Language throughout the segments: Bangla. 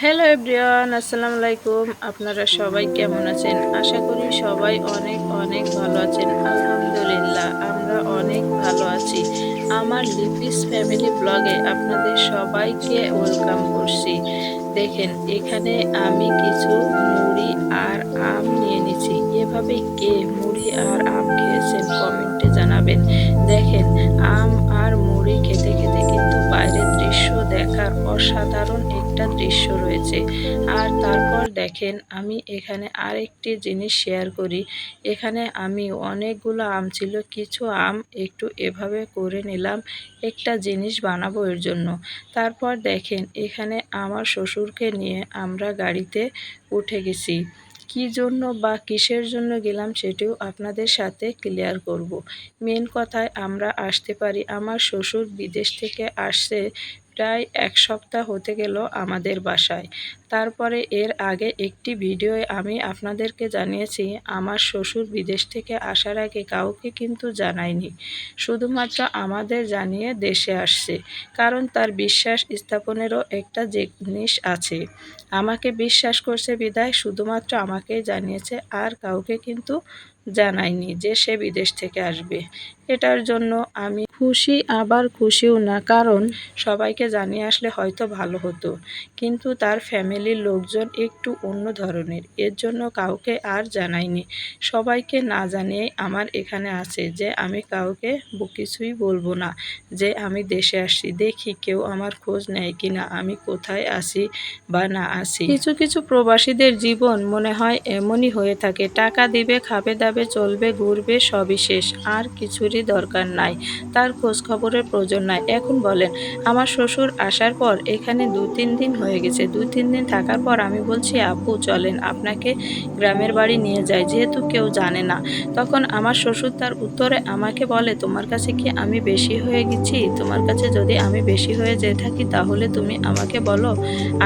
হ্যালো এভরিওয়ান, আসসালামু আলাইকুম। আপনারা সবাই কেমন আছেন? আশা করি সবাই অনেক অনেক ভালো আছেন। আলহামদুলিল্লাহ আমরা অনেক ভালো আছি। আমার লিপিস ফ্যামিলি ব্লগে আপনাদের সবাইকে ওয়েলকাম করছি। দেখেন এখানে আমি কিছু মুড়ি আর আম নিয়ে নিছি। এভাবে কে মুড়ি আর আম খেয়েছেন কমেন্টে জানাবেন। দেখেন আম আর মুড়ি খেতে খেতে কিন্তু বাইরের দৃশ্য দেখার অসাধারণ একটা দৃশ্য রয়েছে। আর তারপর দেখেন আমি এখানে আরেকটি জিনিস শেয়ার করি। এখানে আমি অনেকগুলো আম ছিল, কিছু আম একটু এভাবে করে নিলাম একটা জিনিস বানাবো এর জন্য। তারপর দেখেন এখানে আমার শ্বশুরকে নিয়ে আমরা গাড়িতে উঠে গেছি। কী জন্য বা কিসের জন্য গেলাম সেটিও আপনাদের সাথে ক্লিয়ার করব। মেন কথায় আমরা আসতে পারি, আমার শ্বশুর বিদেশ থেকে আসছে প্রায় ১ সপ্তাহ হতে গেল আমাদের বাসায়। তারপরে এর আগে একটি ভিডিওয়ে আমি আপনাদেরকে জানিয়েছি আমার শ্বশুর বিদেশ থেকে আসার আগে কাউকে কিন্তু জানায়নি, শুধুমাত্র আমাদের জানিয়ে দেশে আসছে। কারণ তার বিশ্বাস স্থাপনেরও একটা জিনিস আছে। আমাকে বিশ্বাস করছে বিধায় শুধুমাত্র আমাকেই জানিয়েছে, আর কাউকে কিন্তু জানায়নি যে সে বিদেশ থেকে আসবে। এটার জন্য আমি খুশি আবার খুশিও না, কারণ সবাইকে জানিয়ে আসলে হয়তো ভালো হতো, কিন্তু তার ফ্যামিলির লোকজন একটু অন্য ধরনের, এর জন্য কাউকে আর জানাইনি। সবাইকে না জানিয়েই আমার এখানে আছে যে আমি কাউকে কিছুই বলবো না যে আমি দেশে আসছি। দেখি কেউ আমার খোঁজ নেয় কিনা আমি কোথায় আসি বা না আসি। কিছু কিছু প্রবাসীদের জীবন মনে হয় এমনই হয়ে থাকে, টাকা দিবে, খাবে দাবে, চলবে, ঘুরবে, সবই শেষ, আর কিছুরই দরকার নাই, তার খোঁজ খবরের প্রয়োজন নাই। এখন বলেন, আমার শ্বশুর আসার পর এখানে ২-৩ দিন হয়ে গেছে। ২-৩ দিন থাকার পর আমি বলছি আপু চলেন আপনাকে গ্রামের বাড়ি নিয়ে যাই, যেহেতু কেউ জানে না। তখন আমার শ্বশুর তার উত্তরে আমাকে বলে, তোমার কাছে কি আমি বেশি হয়ে গেছি? তোমার কাছে যদি আমি বেশি হয়ে যেয়ে থাকি তাহলে তুমি আমাকে বলো,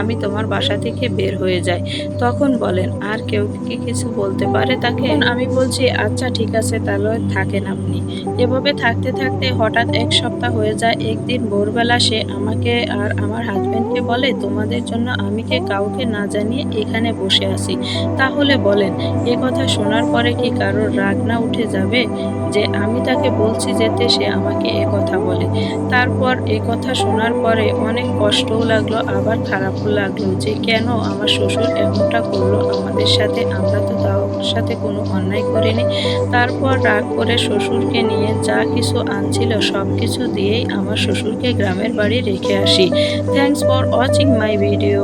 আমি তোমার বাসা থেকে বের হয়ে যাই। তখন বলেন আর কেউ কি কিছু বলতে পারে তাকে? আমি বলছি আচ্ছা ঠিক আছে তাহলে থাকেন আপনি। এভাবে থাকতে থাকতে হঠাৎ ১ সপ্তাহ হয়ে যায়। একদিন ভোরবেলা সে আমাকে আর আমার হাজব্যান্ডকে বলে, তোমাদের জন্য আমি কাউকে না জানিয়ে এখানে বসে আছি। তাহলে বলেন এ কথা শোনার পরে কি কারোর রাগ না উঠে যাবে যে আমি তাকে বলছি যেতে, সে আমাকে এ কথা বলে। তারপর এ কথা শোনার পরে অনেক কষ্টও লাগলো আবার খারাপও লাগলো যে কেন আমার শ্বশুর এমনটা করলো আমাদের সাথে, আমরা তো তার সাথে কোনো অন্যায় করিনি। তারপর রাগ করে শ্বশুরকে নিয়ে যা কিছু আনছিল সব কিছু দিয়েই আমার শ্বশুরকে গ্রামের বাড়ি রেখে আসি। Thanks for watching my video.